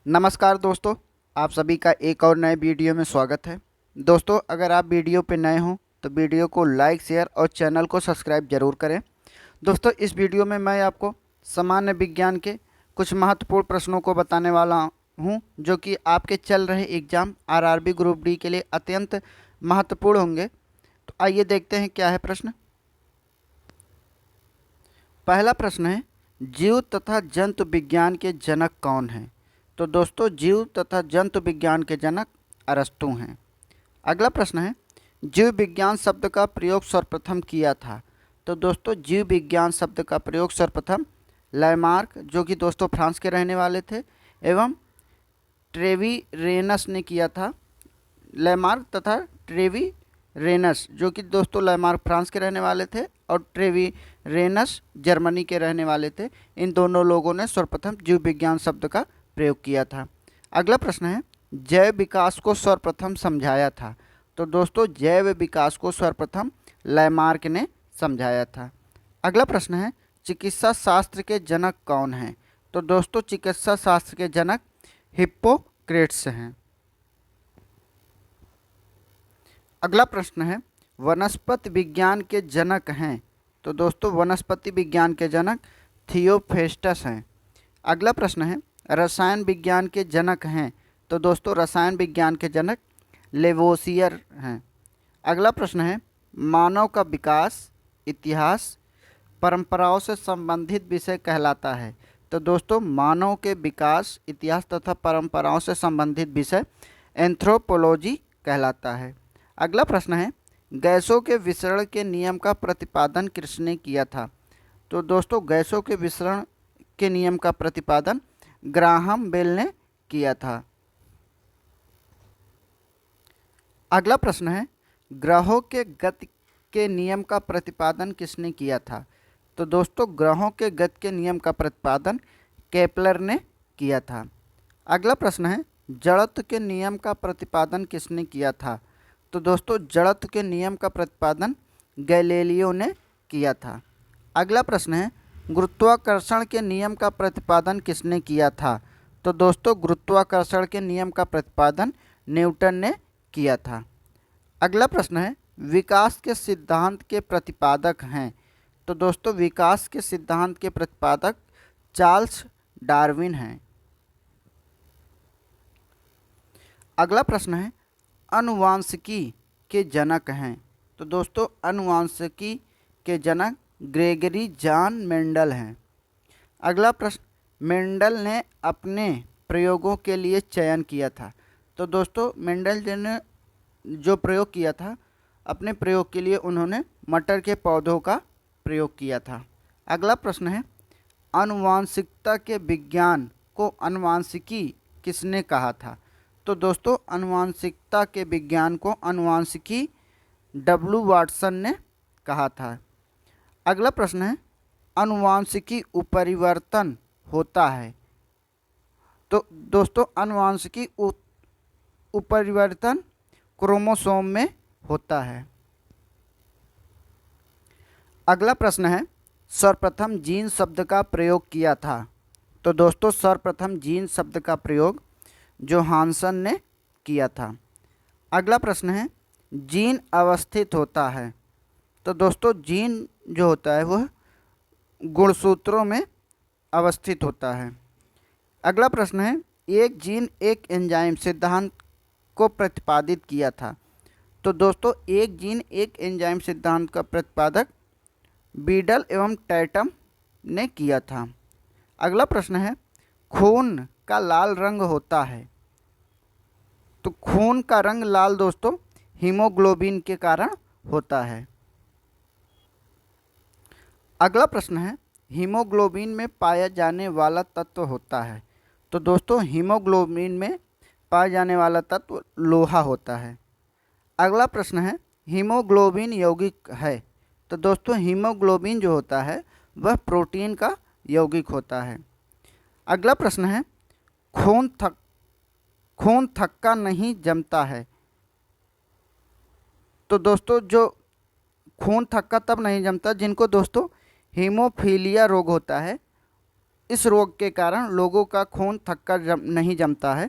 नमस्कार दोस्तों, आप सभी का एक और नए वीडियो में स्वागत है। दोस्तों, अगर आप वीडियो पे नए हों तो वीडियो को लाइक, शेयर और चैनल को सब्सक्राइब जरूर करें। दोस्तों, इस वीडियो में मैं आपको सामान्य विज्ञान के कुछ महत्वपूर्ण प्रश्नों को बताने वाला हूं, जो कि आपके चल रहे एग्ज़ाम आरआरबी ग्रुप डी के लिए अत्यंत महत्वपूर्ण होंगे। तो आइए देखते हैं क्या है प्रश्न। पहला प्रश्न है, जीव तथा जंतु विज्ञान के जनक कौन हैं? तो दोस्तों, जीव तथा जंतु विज्ञान के जनक अरस्तु हैं। अगला प्रश्न है, जीव विज्ञान शब्द का प्रयोग सर्वप्रथम किया था? तो दोस्तों, जीव विज्ञान शब्द का प्रयोग सर्वप्रथम लैमार्क, जो कि दोस्तों फ्रांस के रहने वाले थे, एवं ट्रेवीरेनस ने किया था। लैमार्क तथा ट्रेवीरेनस, जो कि दोस्तों लैमार्क फ्रांस के रहने वाले थे और ट्रेवीरेनस जर्मनी के रहने वाले थे। इन दोनों लोगों ने सर्वप्रथम जीव विज्ञान शब्द का प्रयोग किया था। अगला प्रश्न है, जैव विकास को सर्वप्रथम समझाया था? तो दोस्तों, जैव विकास को सर्वप्रथम लैमार्क ने समझाया था। अगला प्रश्न है, चिकित्सा शास्त्र के जनक कौन हैं? तो दोस्तों, चिकित्सा शास्त्र के जनक हिप्पोक्रेट्स हैं। अगला प्रश्न है, वनस्पति विज्ञान के जनक हैं? तो दोस्तों, वनस्पति विज्ञान के जनक थियोफेस्टस हैं। अगला प्रश्न है, रसायन विज्ञान के जनक हैं? तो दोस्तों, रसायन विज्ञान के जनक लेवोसियर हैं। अगला प्रश्न है, मानव का विकास, इतिहास, परंपराओं से संबंधित विषय कहलाता है? तो दोस्तों, मानव के विकास, इतिहास तथा परंपराओं से संबंधित विषय एंथ्रोपोलॉजी कहलाता है। अगला प्रश्न है, गैसों के विसरण के नियम का प्रतिपादन किसने किया था? तो दोस्तों, गैसों के विसरण के नियम का प्रतिपादन ग्राहम बेल ने किया था। अगला प्रश्न है, ग्रहों के गति के नियम का प्रतिपादन किसने किया था? तो दोस्तों, ग्रहों के गति के नियम का प्रतिपादन केपलर ने किया था। अगला प्रश्न है, जड़त्व के नियम का प्रतिपादन किसने किया था? तो दोस्तों, जड़त्व के नियम का प्रतिपादन गैलीलियो ने किया था। अगला प्रश्न है, गुरुत्वाकर्षण के नियम का प्रतिपादन किसने किया था? तो दोस्तों, गुरुत्वाकर्षण के नियम का प्रतिपादन न्यूटन ने किया था। अगला प्रश्न है, विकास के सिद्धांत के प्रतिपादक हैं? तो दोस्तों, विकास के सिद्धांत के प्रतिपादक चार्ल्स डार्विन हैं। अगला प्रश्न है, अनुवांशिकी के जनक हैं? तो दोस्तों, अनुवांशिकी के जनक ग्रेगरी जॉन मेंडल हैं। अगला प्रश्न, मेंडल ने अपने प्रयोगों के लिए चयन किया था? तो दोस्तों, मेंडल ने जो प्रयोग किया था, अपने प्रयोग के लिए उन्होंने मटर के पौधों का प्रयोग किया था। अगला प्रश्न है, आनुवांशिकता के विज्ञान को आनुवांशिकी किसने कहा था? तो दोस्तों, आनुवांशिकता के विज्ञान को आनुवांशिकी डब्ल्यू वाटसन ने कहा था। अगला प्रश्न है, आनुवांशिकी उपरिवर्तन होता है? तो दोस्तों, आनुवांशिकी उपरिवर्तन क्रोमोसोम में होता है। अगला प्रश्न है, सर्वप्रथम जीन शब्द का प्रयोग किया था? तो दोस्तों, सर्वप्रथम जीन शब्द का प्रयोग जोहानसन ने किया था। अगला प्रश्न है, जीन अवस्थित होता है? तो दोस्तों, जीन जो होता है वह गुणसूत्रों में अवस्थित होता है। अगला प्रश्न है, एक जीन एक एंजाइम सिद्धांत को प्रतिपादित किया था? तो दोस्तों, एक जीन एक एंजाइम सिद्धांत का प्रतिपादक बीडल एवं टैटम ने किया था। अगला प्रश्न है, खून का लाल रंग होता है? तो खून का रंग लाल दोस्तों हीमोग्लोबिन के कारण होता है। अगला प्रश्न है, हीमोग्लोबिन में पाया जाने वाला तत्व होता है? तो दोस्तों, हीमोग्लोबिन में पाया जाने वाला तत्व लोहा होता है। अगला प्रश्न है, हीमोग्लोबिन यौगिक है? तो दोस्तों, हीमोग्लोबिन जो होता है वह प्रोटीन का यौगिक होता है। अगला प्रश्न है, खून थक्का नहीं जमता है? तो दोस्तों, जो खून थक्का तब नहीं जमता जिनको दोस्तों हीमोफीलिया रोग होता है, इस रोग के कारण लोगों का खून थक्कर नहीं जमता है।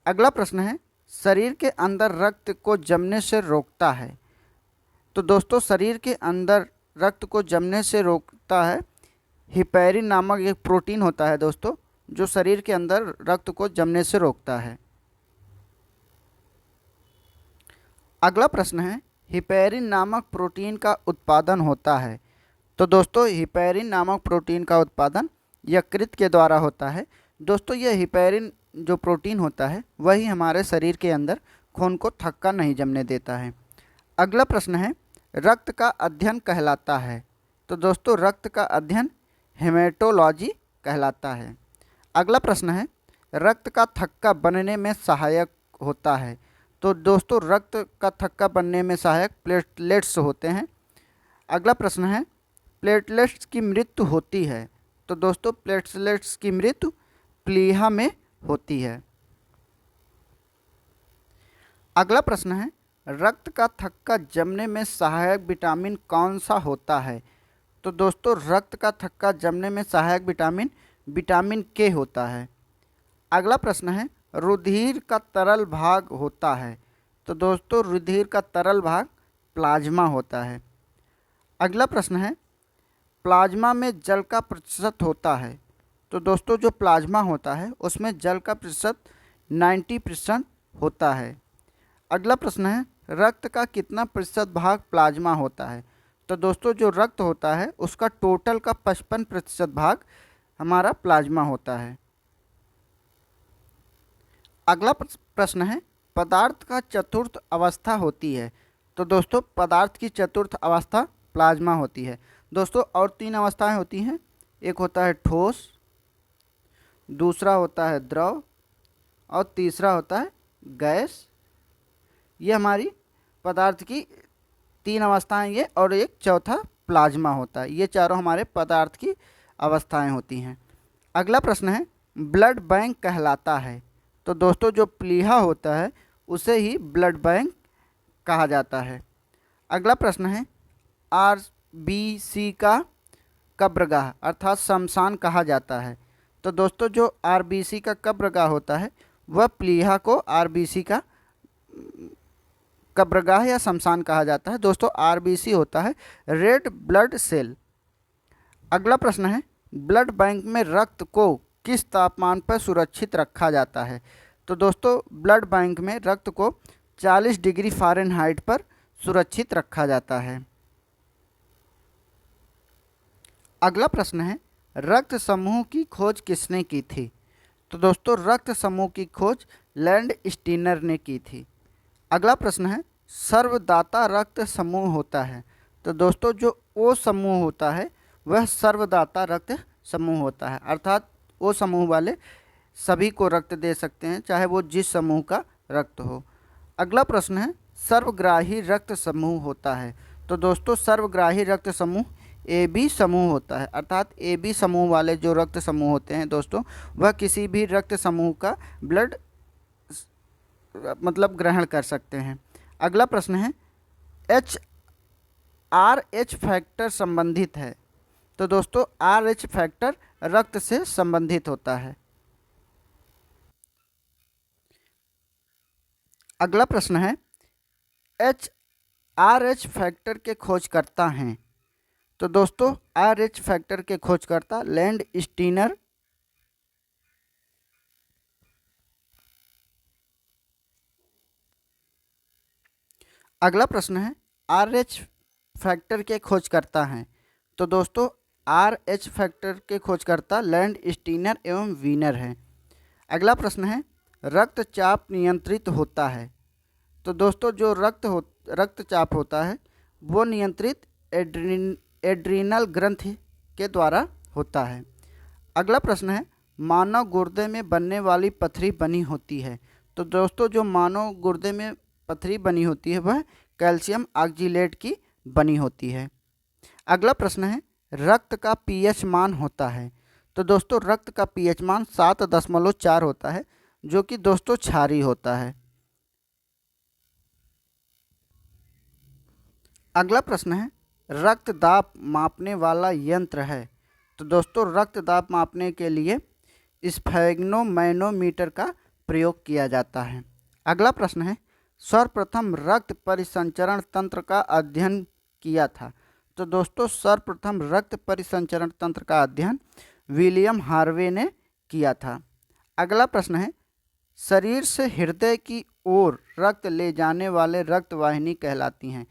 अगला प्रश्न है, शरीर के अंदर रक्त को जमने से रोकता है। तो दोस्तों शरीर के अंदर रक्त को जमने से रोकता है हिपैरिन नामक एक प्रोटीन होता है दोस्तों, जो शरीर के अंदर रक्त को जमने से रोकता है। अगला प्रश्न है, हिपैरिन नामक प्रोटीन का उत्पादन होता है। तो दोस्तों हिपैरिन नामक प्रोटीन का उत्पादन यकृत के द्वारा होता है। दोस्तों यह हिपैरिन जो प्रोटीन होता है वही हमारे शरीर के अंदर खून को थक्का नहीं जमने देता है। अगला प्रश्न है, रक्त का अध्ययन कहलाता है। तो दोस्तों रक्त का अध्ययन हेमेटोलॉजी कहलाता है। अगला प्रश्न है, रक्त का थक्का बनने में सहायक होता है। तो दोस्तों रक्त का थक्का बनने में सहायक प्लेटलेट्स होते हैं। अगला प्रश्न है, प्लेटलेट्स की मृत्यु होती है। तो दोस्तों प्लेटलेट्स की मृत्यु प्लीहा में होती है। अगला प्रश्न है, रक्त का थक्का जमने में सहायक विटामिन कौन सा होता है। तो दोस्तों रक्त का थक्का जमने में सहायक विटामिन विटामिन के होता है। अगला प्रश्न है, रुधिर का तरल भाग होता है। तो दोस्तों रुधिर का तरल भाग प्लाज्मा होता है। अगला प्रश्न है, प्लाज्मा में जल का प्रतिशत होता है। तो दोस्तों जो प्लाज्मा होता है उसमें जल का प्रतिशत 90% होता है। अगला प्रश्न है, रक्त का कितना प्रतिशत भाग प्लाज्मा होता है। तो दोस्तों जो रक्त होता है उसका टोटल का 55% भाग हमारा प्लाज्मा होता है। अगला प्रश्न है, पदार्थ का चतुर्थ अवस्था होती है। तो दोस्तों पदार्थ की चतुर्थ अवस्था प्लाज्मा होती है। दोस्तों और 3 अवस्थाएं होती हैं, एक होता है ठोस, दूसरा होता है द्रव और तीसरा होता है गैस। ये हमारी पदार्थ की 3 अवस्थाएं ये, और एक चौथा प्लाज्मा होता है। ये चारों हमारे पदार्थ की अवस्थाएं होती हैं। अगला प्रश्न है, ब्लड बैंक कहलाता है। तो दोस्तों जो प्लीहा होता है उसे ही ब्लड बैंक कहा जाता है। अगला प्रश्न है, आरबीसी का कब्रगाह अर्थात शमशान कहा जाता है। तो दोस्तों जो आरबीसी का कब्रगाह होता है वह प्लीहा को आरबीसी का कब्रगाह या शमशान कहा जाता है। दोस्तों आरबीसी होता है रेड ब्लड सेल। अगला प्रश्न है, ब्लड बैंक में रक्त को किस तापमान पर सुरक्षित रखा जाता है। तो दोस्तों ब्लड बैंक में रक्त को 40 डिग्री फ़ारेनहाइट पर सुरक्षित रखा जाता है। अगला प्रश्न है, रक्त समूह की खोज किसने की थी। तो दोस्तों रक्त समूह की खोज लैंड स्टीनर ने की थी। अगला प्रश्न है, सर्वदाता रक्त समूह होता है। तो दोस्तों जो ओ समूह होता है वह सर्वदाता रक्त समूह होता है, अर्थात ओ समूह वाले सभी को रक्त दे सकते हैं चाहे वो जिस समूह का रक्त हो। अगला प्रश्न है, सर्वग्राही रक्त समूह होता है। तो दोस्तों सर्वग्राही रक्त समूह ए बी समूह होता है, अर्थात ए बी समूह वाले जो रक्त समूह होते हैं दोस्तों वह किसी भी रक्त समूह का ब्लड मतलब ग्रहण कर सकते हैं। अगला प्रश्न है, एच आर एच फैक्टर संबंधित है। तो दोस्तों आर एच फैक्टर रक्त से संबंधित होता है। अगला प्रश्न है, एच आर एच फैक्टर के खोजकर्ता हैं। तो दोस्तों आर एच फैक्टर के खोजकर्ता लैंड स्टीनर। अगला प्रश्न है, आर एच फैक्टर के खोजकर्ता हैं। तो दोस्तों आर एच फैक्टर के खोजकर्ता लैंड स्टीनर एवं वीनर हैं। अगला प्रश्न है, रक्तचाप नियंत्रित होता है। तो दोस्तों जो रक्तचाप होता है वो नियंत्रित एड्रीनल ग्रंथि के द्वारा होता है। अगला प्रश्न है, मानव गुर्दे में बनने वाली पथरी बनी होती है। तो दोस्तों जो मानव गुर्दे में पथरी बनी होती है वह कैल्शियम ऑक्जेलेट की बनी होती है। अगला प्रश्न है, रक्त का पीएच मान होता है। तो दोस्तों रक्त का पीएच मान 7.4 होता है जो कि दोस्तों क्षारीय होता है। अगला प्रश्न है, रक्त दाब मापने वाला यंत्र है। तो दोस्तों रक्तदाब मापने के लिए स्फेग्नोमैनोमीटर का प्रयोग किया जाता है। अगला प्रश्न है, सर्वप्रथम रक्त परिसंचरण तंत्र का अध्ययन किया था। तो दोस्तों सर्वप्रथम रक्त परिसंचरण तंत्र का अध्ययन विलियम हार्वे ने किया था। अगला प्रश्न है, शरीर से हृदय की ओर रक्त ले जाने वाले रक्त वाहिनी कहलाती हैं।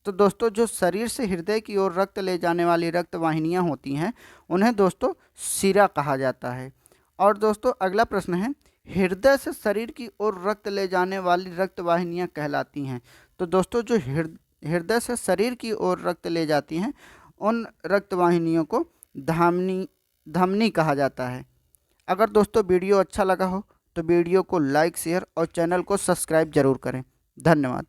तो दोस्तों जो शरीर से हृदय की ओर रक्त ले जाने वाली रक्त वाहिनियाँ होती हैं उन्हें दोस्तों शिरा कहा जाता है। और दोस्तों अगला प्रश्न है, हृदय से शरीर की ओर रक्त ले जाने वाली रक्त वाहिनियाँ कहलाती हैं। तो दोस्तों जो हृदय से शरीर की ओर रक्त ले जाती हैं उन रक्त वाहिनियों को धमनी कहा जाता है। अगर दोस्तों वीडियो अच्छा लगा हो तो वीडियो को लाइक शेयर और चैनल को सब्सक्राइब जरूर करें। धन्यवाद।